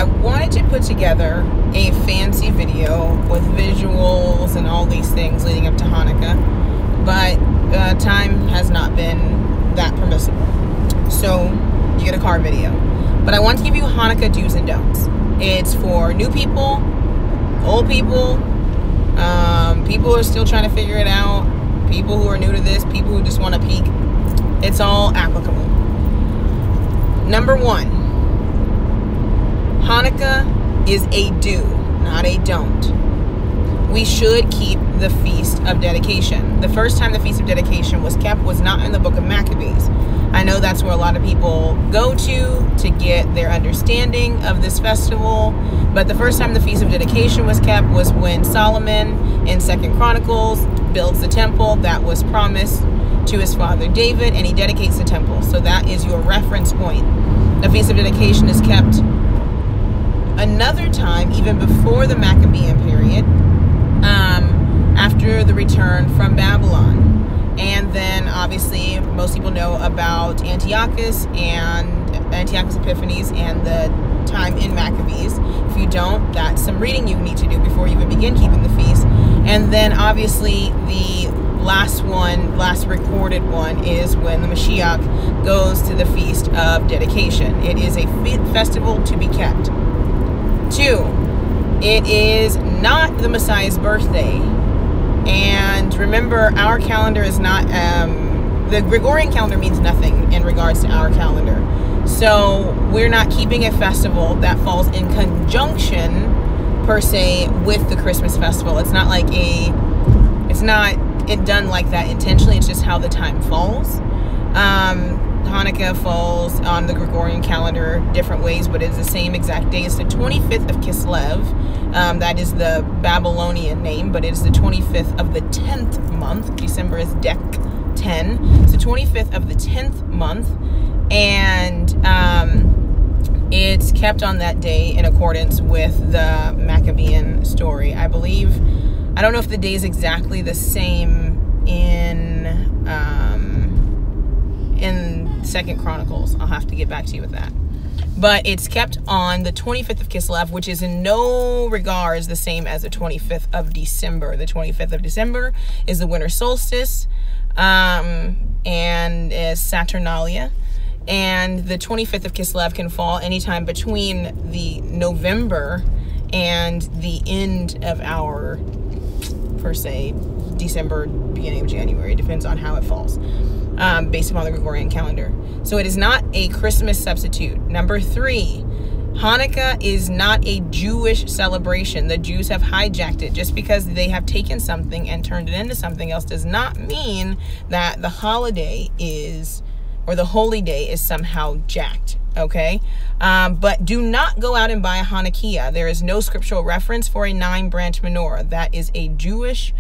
wanted to put together a fancy video with visuals and all these things leading up to Hanukkah, but time has not been that permissible. So you get a car video. But I want to give you Hanukkah do's and don'ts. It's for new people, old people, people who are still trying to figure it out, people who are new to this, people who just want to peek. It's all applicable. Number one, Hanukkah is a do, not a don't. We should keep the Feast of Dedication. The first time the Feast of Dedication was kept was not in the book of Maccabees. I know that's where a lot of people go to get their understanding of this festival, but the first time the Feast of Dedication was kept was when Solomon in 2nd Chronicles builds the temple that was promised to his father David, and he dedicates the temple. So that is your reference point. The Feast of Dedication is kept another time, even before the Maccabean period, after the return from Babylon. And then obviously most people know about Antiochus Epiphanes and the time in Maccabees. If you don't, that's some reading you need to do before you even begin keeping the feast. And then obviously the last recorded one is when the Mashiach goes to the Feast of Dedication. It is a festival to be kept. 2, it is not the Messiah's birthday. And remember, our calendar is not, the Gregorian calendar means nothing in regards to our calendar. So we're not keeping a festival that falls in conjunction, per se, with the Christmas festival. It's not like it's not done like that intentionally. It's just how the time falls. Hanukkah falls on the Gregorian calendar different ways, but it's the same exact day. It's the 25th of Kislev. That is the Babylonian name, but it's the 25th of the 10th month. December is Dec 10. It's the 25th of the 10th month, and it's kept on that day in accordance with the Maccabean story. I believe, I don't know if the day is exactly the same in 2nd Chronicles. I'll have to get back to you with that. But it's kept on the 25th of Kislev, which is in no regards the same as the 25th of December. The 25th of December is the winter solstice, and is Saturnalia. And the 25th of Kislev can fall anytime between the November and the end of our, per se, December, beginning of January. It depends on how it falls, based upon the Gregorian calendar. So it is not a Christmas substitute. Number 3, Hanukkah is not a Jewish celebration. The Jews have hijacked it. Just because they have taken something and turned it into something else does not mean that the holiday is, or the holy day is somehow jacked. Okay? But do not go out and buy a Hanukkah. There is no scriptural reference for a 9-branch menorah. That is a Jewish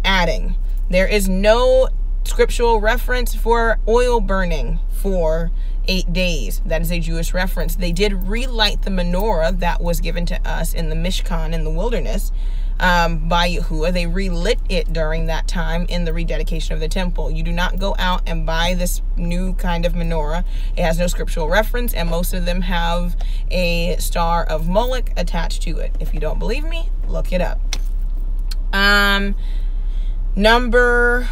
adding. There is no scriptural reference for oil burning for 8 days. That is a Jewish reference. They did relight the menorah that was given to us in the Mishkan in the wilderness by Yahuwah. They relit it during that time in the rededication of the temple. You do not go out and buy this new kind of menorah. It has no scriptural reference, and most of them have a star of Moloch attached to it. If you don't believe me, look it up. Number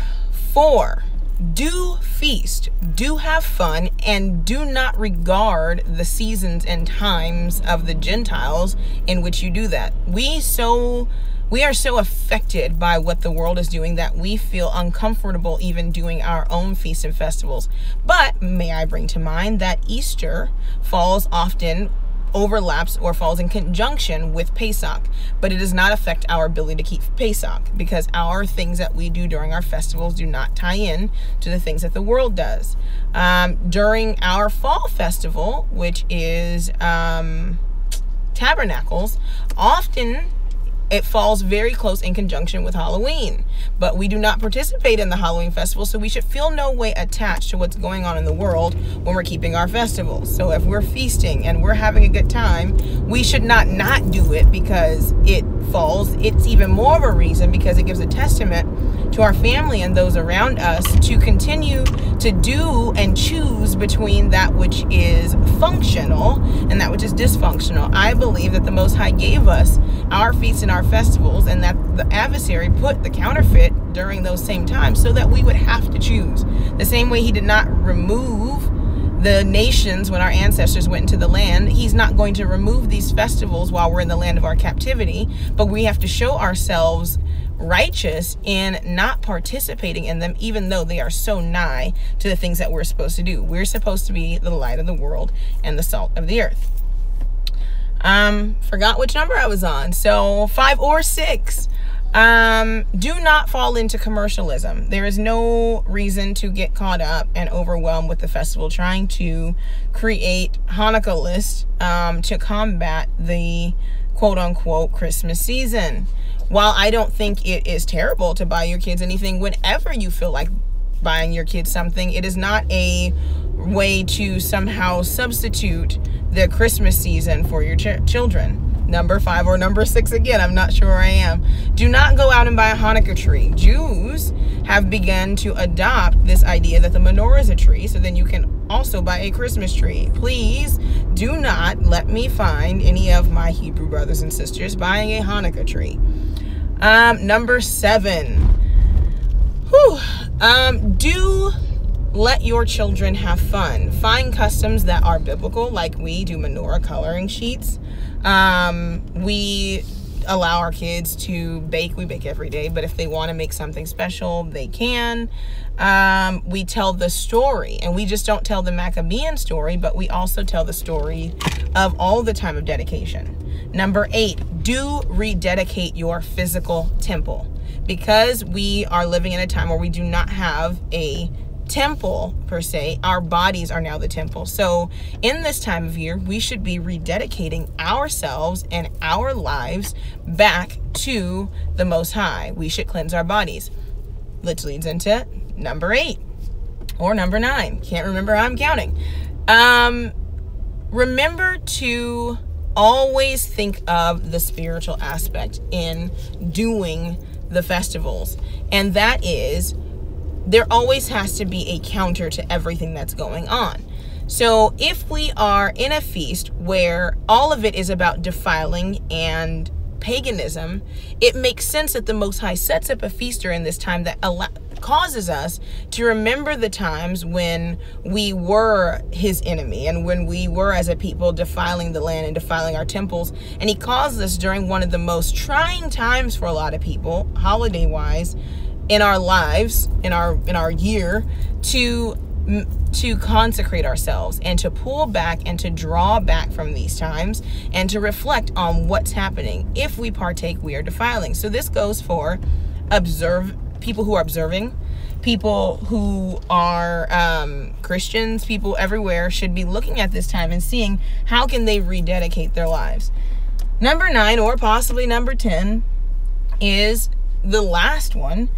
4, do feast, do have fun, and do not regard the seasons and times of the Gentiles in which you do that. We are so affected by what the world is doing that we feel uncomfortable even doing our own feasts and festivals. But may I bring to mind that Easter overlaps or falls in conjunction with Pesach, but it does not affect our ability to keep Pesach, because our things that we do during our festivals do not tie in to the things that the world does. During our fall festival, which is Tabernacles, often it falls very close in conjunction with Halloween, but we do not participate in the Halloween festival, so we should feel no way attached to what's going on in the world when we're keeping our festivals. So if we're feasting and we're having a good time, we should not do it because it falls. It's even more of a reason because it gives a testament to our family and those around us to continue to do and choose between that which is functional and that which is dysfunctional. I believe that the Most High gave us our feasts and our festivals, and that the adversary put the counterfeit during those same times so that we would have to choose. The same way he did not remove the nations when our ancestors went into the land, he's not going to remove these festivals while we're in the land of our captivity, but we have to show ourselves righteous in not participating in them, even though they are so nigh to the things that we're supposed to do. We're supposed to be the light of the world and the salt of the earth. Forgot which number I was on. So 5 or 6. Do not fall into commercialism. There is no reason to get caught up and overwhelmed with the festival, trying to create Hanukkah lists to combat the quote-unquote Christmas season. While I don't think it is terrible to buy your kids anything whenever you feel like buying your kids something, it is not a way to somehow substitute the Christmas season for your children. Number 5 or number 6 again, I'm not sure where I am. Do not go out and buy a Hanukkah tree. Jews have begun to adopt this idea that the menorah is a tree, so then you can also buy a Christmas tree. Please do not let me find any of my Hebrew brothers and sisters buying a Hanukkah tree. Number 7. Do let your children have fun. Find customs that are biblical, like we do menorah coloring sheets. We allow our kids to bake. We bake every day, but if they want to make something special, they can. We tell the story, and we just don't tell the Maccabean story, but we also tell the story of all the time of dedication. Number 8, do rededicate your physical temple, because we are living in a time where we do not have a temple per se. Our bodies are now the temple. So in this time of year, we should be rededicating ourselves and our lives back to the Most High. We should cleanse our bodies, which leads into number 8 or number 9. Can't remember how I'm counting. Remember to always think of the spiritual aspect in doing the festivals, and that is, there always has to be a counter to everything that's going on. So if we are in a feast where all of it is about defiling and paganism, it makes sense that the Most High sets up a feast during this time that causes us to remember the times when we were his enemy and when we were as a people defiling the land and defiling our temples. And he caused us during one of the most trying times for a lot of people, holiday wise, in our lives, in our year, to consecrate ourselves and to pull back and to draw back from these times and to reflect on what's happening. If we partake, we are defiling. So this goes for people who are observing, people who are Christians, people everywhere should be looking at this time and seeing how can they rededicate their lives. Number 9, or possibly number 10, is the last one.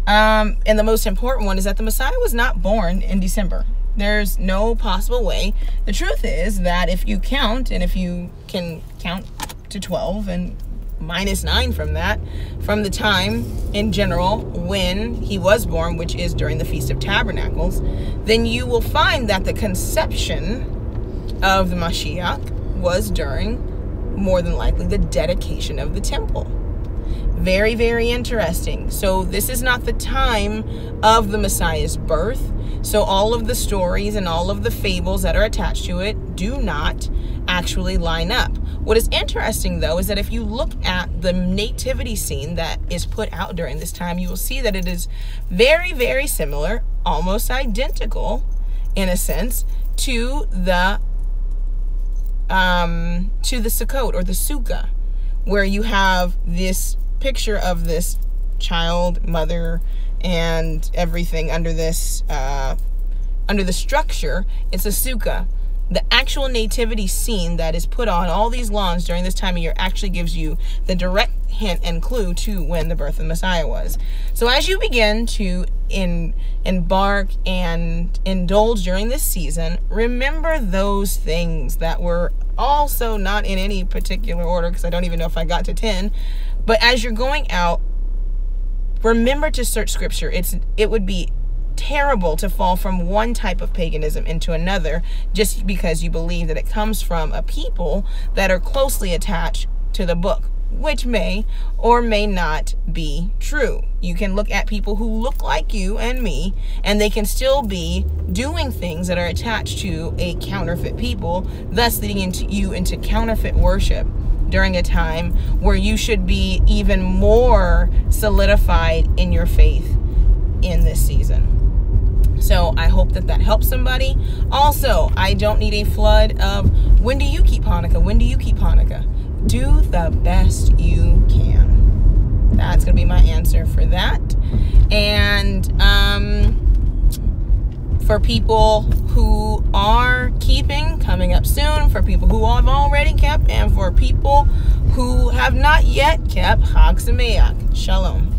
And the most important one is that the Messiah was not born in December. There's no possible way. The truth is that if you count, and if you can count to 12 and minus 9 from that, from the time in general when he was born, which is during the Feast of Tabernacles, then you will find that the conception of the Mashiach was during, more than likely, the dedication of the temple. Very, very interesting. So this is not the time of the Messiah's birth. So all of the stories and all of the fables that are attached to it do not actually line up. What is interesting, though, is that if you look at the nativity scene that is put out during this time, you will see that it is very, very similar, almost identical, in a sense, to the Sukkot or the Sukkah, where you have this picture of this child, mother, and everything under this under the structure. It's a sukkah. The actual nativity scene that is put on all these lawns during this time of year actually gives you the direct hint and clue to when the birth of the Messiah was. So as you begin to embark and indulge during this season, remember those things that were also not in any particular order, because I don't even know if I got to 10. But as you're going out, remember to search Scripture. It would be terrible to fall from one type of paganism into another just because you believe that it comes from a people that are closely attached to the book, which may or may not be true. You can look at people who look like you and me, and they can still be doing things that are attached to a counterfeit people, thus leading you into counterfeit worship during a time where you should be even more solidified in your faith in this season. So I hope that helps somebody. Also, I don't need a flood of, when do you keep Hanukkah? When do you keep Hanukkah? Do the best you can. That's going to be my answer for that. And for people who are keeping, coming up soon, for people who have already kept, and for people who have not yet kept, Chag Sameach. Shalom.